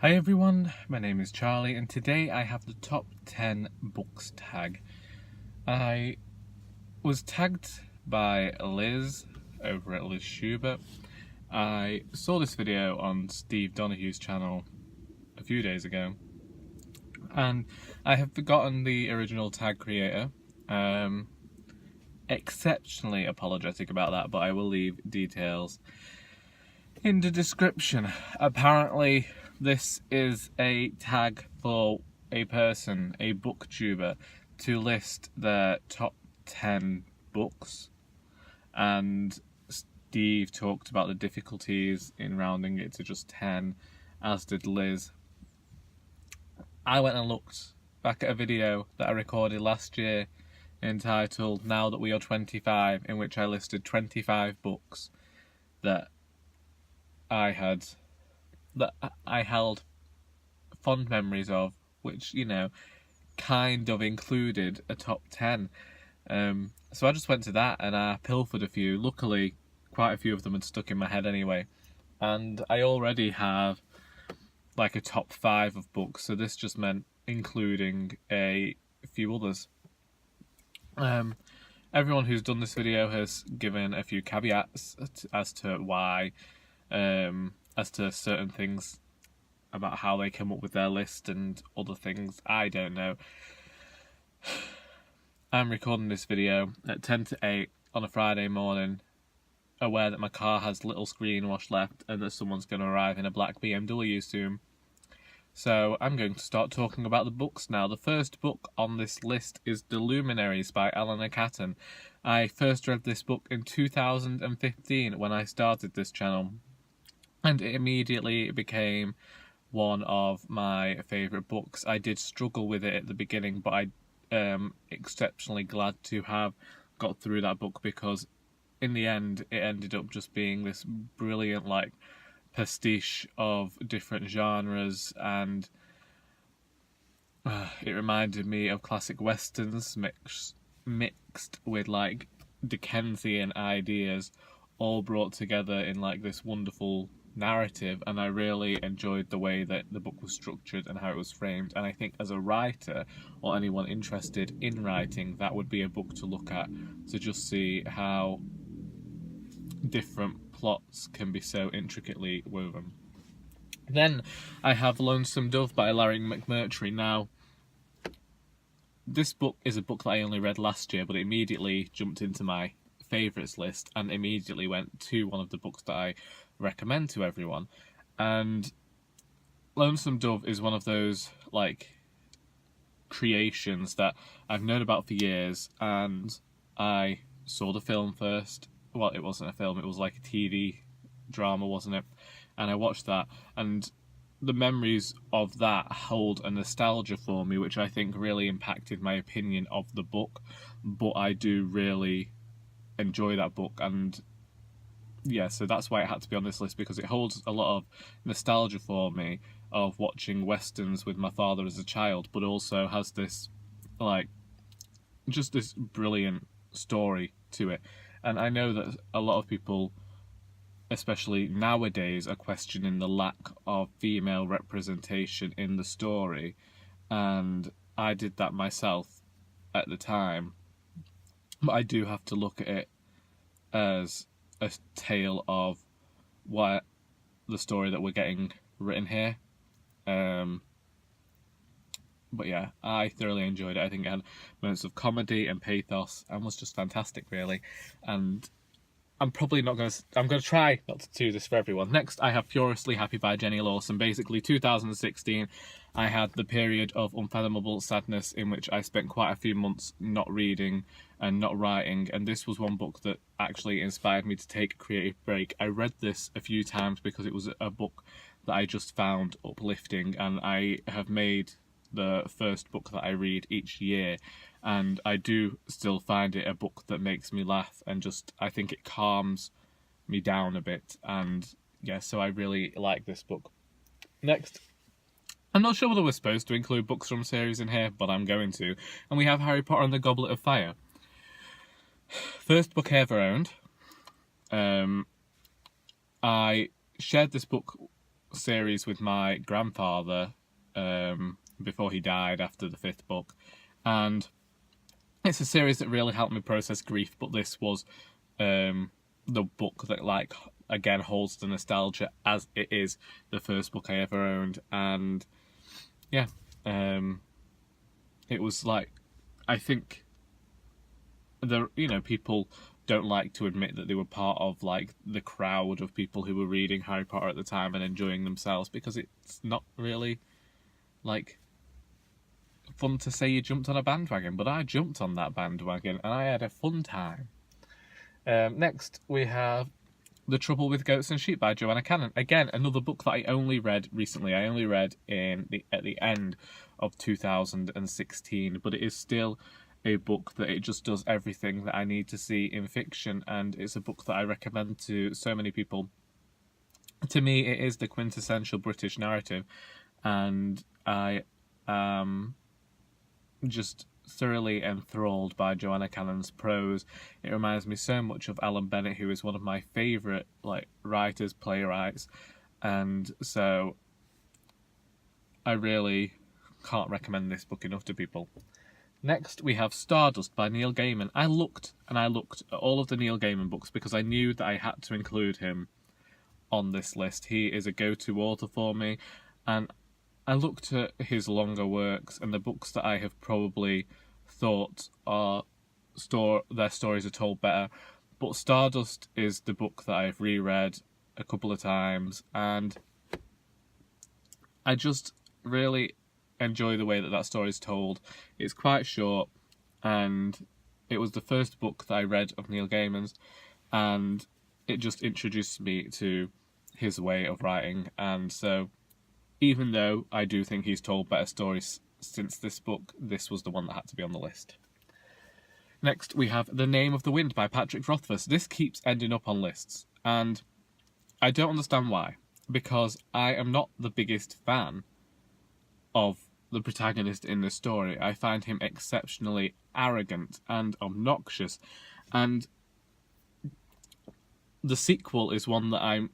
Hi everyone, my name is Charlie and today I have the top 10 books tag. I was tagged by Liz over at Liz Schubert. I saw this video on Steve Donahue's channel a few days ago and I have forgotten the original tag creator. Exceptionally apologetic about that, but I will leave details in the description. Apparently this is a tag for a person, a booktuber, to list their top 10 books, and Steve talked about the difficulties in rounding it to just 10, as did Liz. I went and looked back at a video that I recorded last year entitled Now That We Are 25, in which I listed 25 books that I held fond memories of, which, you know, kind of included a top 10. So I just went to that and I pilfered a few. Luckily, quite a few of them had stuck in my head anyway. And I already have like a top 5 of books, so this just meant including a few others. Everyone who's done this video has given a few caveats as to why, as to certain things about how they came up with their list and other things. I don't know. I'm recording this video at 10 to 8 on a Friday morning, aware that my car has little screen wash left and that someone's going to arrive in a black BMW soon. So I'm going to start talking about the books now. The first book on this list is The Luminaries by Eleanor Catton. I first read this book in 2015 when I started this channel, and it immediately became one of my favourite books. I did struggle with it at the beginning, but I am exceptionally glad to have got through that book, because in the end it ended up just being this brilliant like pastiche of different genres, and it reminded me of classic westerns mixed with like Dickensian ideas, all brought together in like this wonderful narrative. And I really enjoyed the way that the book was structured and how it was framed, and I think as a writer or anyone interested in writing, that would be a book to look at, to just see how different plots can be so intricately woven. Then I have Lonesome Dove by Larry McMurtry. Now, this book is a book that I only read last year, but it immediately jumped into my favourites list and immediately went to one of the books that I recommend to everyone. And Lonesome Dove is one of those like creations that I've known about for years, and I saw the film first. Well, it wasn't a film, it was like a TV drama, wasn't it? And I watched that, and the memories of that hold a nostalgia for me, which I think really impacted my opinion of the book. But I do really enjoy that book, and yeah, so that's why it had to be on this list, because it holds a lot of nostalgia for me of watching westerns with my father as a child, but also has this like just this brilliant story to it. And I know that a lot of people, especially nowadays, are questioning the lack of female representation in the story, and I did that myself at the time. But I do have to look at it as a tale of what the story that we're getting written here. But yeah, I thoroughly enjoyed it. I think it had moments of comedy and pathos and was just fantastic, really. And I'm probably not going to... I'm going to try not to do this for everyone. Next, I have Furiously Happy by Jenny Lawson. Basically, 2016, I had the period of unfathomable sadness in which I spent quite a few months not reading and not writing. And this was one book that actually inspired me to take a creative break. I read this a few times because it was a book that I just found uplifting. And I have made the first book that I read each year, and I do still find it a book that makes me laugh, and just I think it calms me down a bit. And yeah, so I really like this book. Next, I'm not sure whether we're supposed to include books from series in here, but I'm going to, and we have Harry Potter and the Goblet of Fire. First book I ever owned. I shared this book series with my grandfather before he died after the 5th book, and it's a series that really helped me process grief, but this was the book that, like, again holds the nostalgia, as it is the first book I ever owned. And yeah, it was like, I think people don't like to admit that they were part of like the crowd of people who were reading Harry Potter at the time and enjoying themselves, because it's not really like fun to say you jumped on a bandwagon, but I jumped on that bandwagon and I had a fun time. Next we have The Trouble with Goats and Sheep by Joanna Cannon. Again, another book that I only read recently. I only read at the end of 2016, but it is still a book that it just does everything that I need to see in fiction, and it's a book that I recommend to so many people. To me, it is the quintessential British narrative, and I am just thoroughly enthralled by Joanna Cannon's prose. It reminds me so much of Alan Bennett, who is one of my favourite writers, playwrights, and so I really can't recommend this book enough to people. Next we have Stardust by Neil Gaiman. I looked at all of the Neil Gaiman books because I knew that I had to include him on this list. He is a go-to author for me, and I looked at his longer works and the books that I have probably thought their stories are told better, but Stardust is the book that I've reread a couple of times, and I just really enjoy the way that story is told. It's quite short, and it was the first book that I read of Neil Gaiman's, and it just introduced me to his way of writing. And so, even though I do think he's told better stories since this book, this was the one that had to be on the list. Next we have The Name of the Wind by Patrick Rothfuss. This keeps ending up on lists, and I don't understand why, because I am not the biggest fan of the protagonist in this story. I find him exceptionally arrogant and obnoxious, and the sequel is one that I'm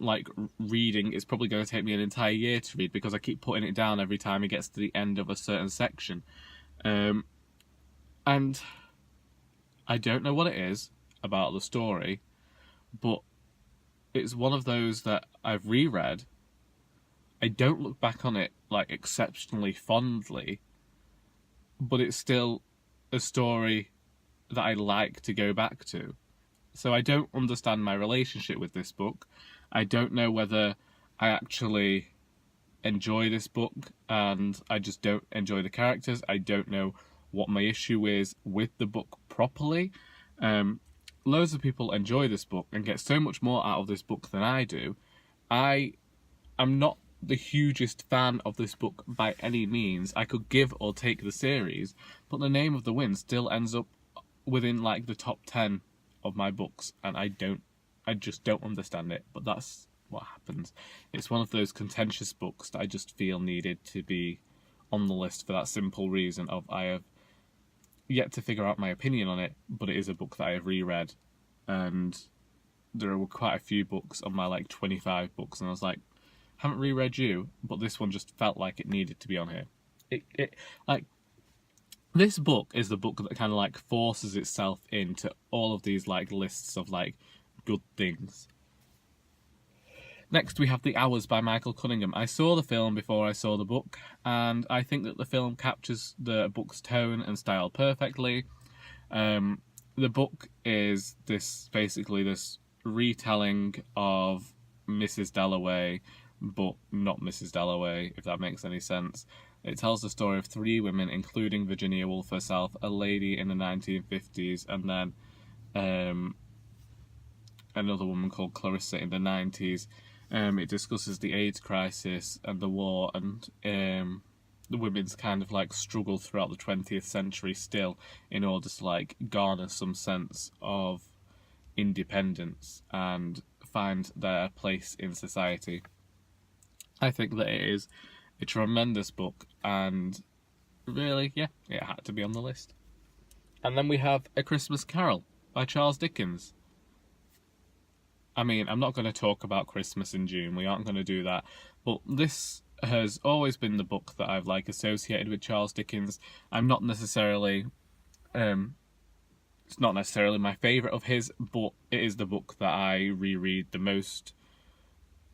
reading. It's probably going to take me an entire year to read because I keep putting it down every time it gets to the end of a certain section, and I don't know what it is about the story, but it's one of those that I've reread. I don't look back on it exceptionally fondly, but it's still a story that I like to go back to. So I don't understand my relationship with this book. I don't know whether I actually enjoy this book and I just don't enjoy the characters. I don't know what my issue is with the book properly. Loads of people enjoy this book and get so much more out of this book than I do. I am not the hugest fan of this book by any means. I could give or take the series, but The Name of the Wind still ends up within the top 10 of my books, and I just don't understand it, but that's what happens. It's one of those contentious books that I just feel needed to be on the list for that simple reason of I have yet to figure out my opinion on it, but it is a book that I have reread, and there were quite a few books on my 25 books, and I was like, haven't reread you, but this one just felt like it needed to be on here. This book is the book that kind of forces itself into all of these lists of good things. Next we have The Hours by Michael Cunningham. I saw the film before I saw the book, and I think that the film captures the book's tone and style perfectly. The book is basically this retelling of Mrs. Dalloway, but not Mrs. Dalloway, if that makes any sense. It tells the story of 3 women, including Virginia Woolf herself, a lady in the 1950s, and then another woman called Clarissa in the 90s. It discusses the AIDS crisis and the war, and the women's kind of struggle throughout the 20th century still in order to garner some sense of independence and find their place in society. I think that it is a tremendous book, and really, yeah, it had to be on the list. And then we have A Christmas Carol by Charles Dickens. I mean, I'm not going to talk about Christmas in June, we aren't going to do that, But this has always been the book that I've like associated with Charles Dickens. I'm not necessarily, it's not necessarily my favourite of his, but it is the book that I reread the most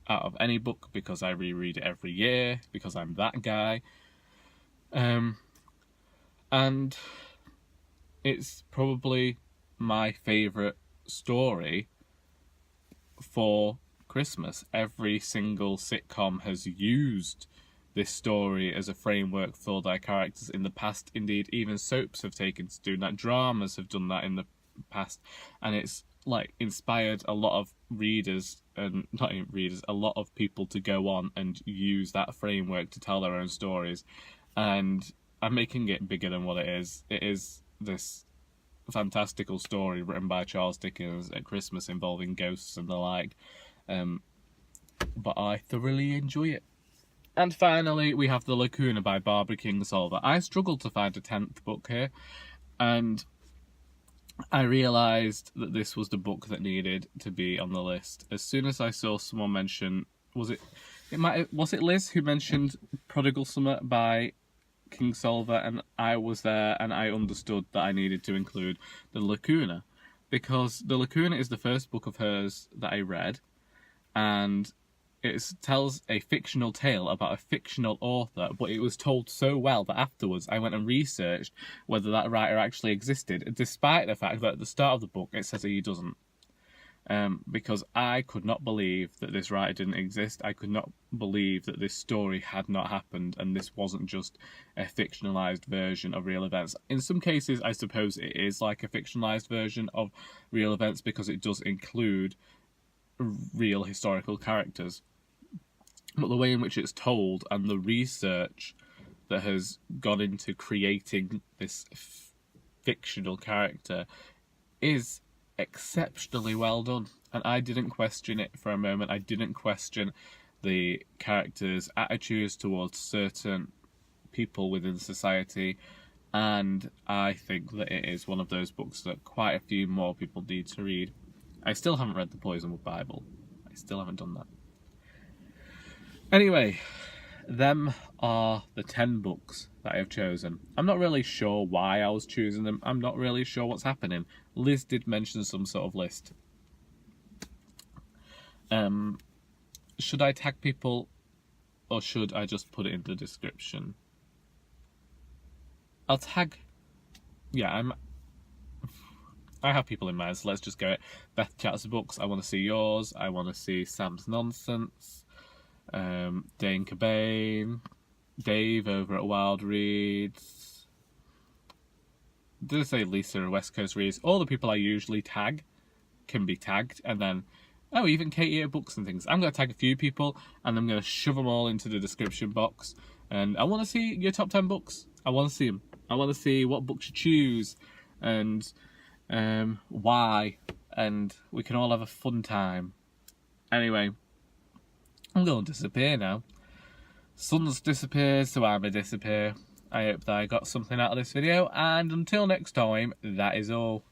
out of any book, because I reread it every year, because I'm that guy. And it's probably my favourite story for Christmas. Every single sitcom has used this story as a framework for their characters in the past. Indeed, even soaps have taken to do that. Dramas have done that in the past, and it's like inspired a lot of readers, and not even readers, a lot of people to go on and use that framework to tell their own stories. And I'm making it bigger than what it is. It is this fantastical story written by Charles Dickens at Christmas involving ghosts and the like. But I thoroughly enjoy it. And finally, we have The Lacuna by Barbara Kingsolver. I struggled to find a 10th book here, and I realised that this was the book that needed to be on the list. As soon as I saw someone mention, was it Liz who mentioned Prodigal Summer by Kingsolver, and I was there and I understood that I needed to include The Lacuna, because The Lacuna is the first book of hers that I read, and it tells a fictional tale about a fictional author, but it was told so well that afterwards I went and researched whether that writer actually existed, despite the fact that at the start of the book it says he doesn't. Because I could not believe that this writer didn't exist. I could not believe that this story had not happened, and this wasn't just a fictionalised version of real events. In some cases, I suppose it is like a fictionalised version of real events, because it does include real historical characters. But the way in which it's told and the research that has gone into creating this fictional character is exceptionally well done. And I didn't question it for a moment. I didn't question the character's attitudes towards certain people within society. And I think that it is one of those books that quite a few more people need to read. I still haven't read the Poisonwood Bible. I still haven't done that. Anyway, them are the 10 books that I have chosen. I'm not really sure why I was choosing them. I'm not really sure what's happening. Liz did mention some sort of list. Should I tag people, or should I just put it in the description? I'll tag... Yeah, I have people in mind, so let's just go it. Beth Chatsbooks, I want to see yours. I want to see Sam's Nonsense. Dane Cabane, Dave over at WildeReads. Did I say Lisa West Coast Reads? All the people I usually tag can be tagged, and then even Katie at Books and Things. I'm going to tag a few people, and I'm going to shove them all into the description box. And I want to see your top 10 books. I want to see them. I want to see what books you choose, and why, and we can all have a fun time. Anyway, I'm going to disappear now. Sun's disappeared, so I'm going to disappear. I hope that I got something out of this video, and until next time, that is all.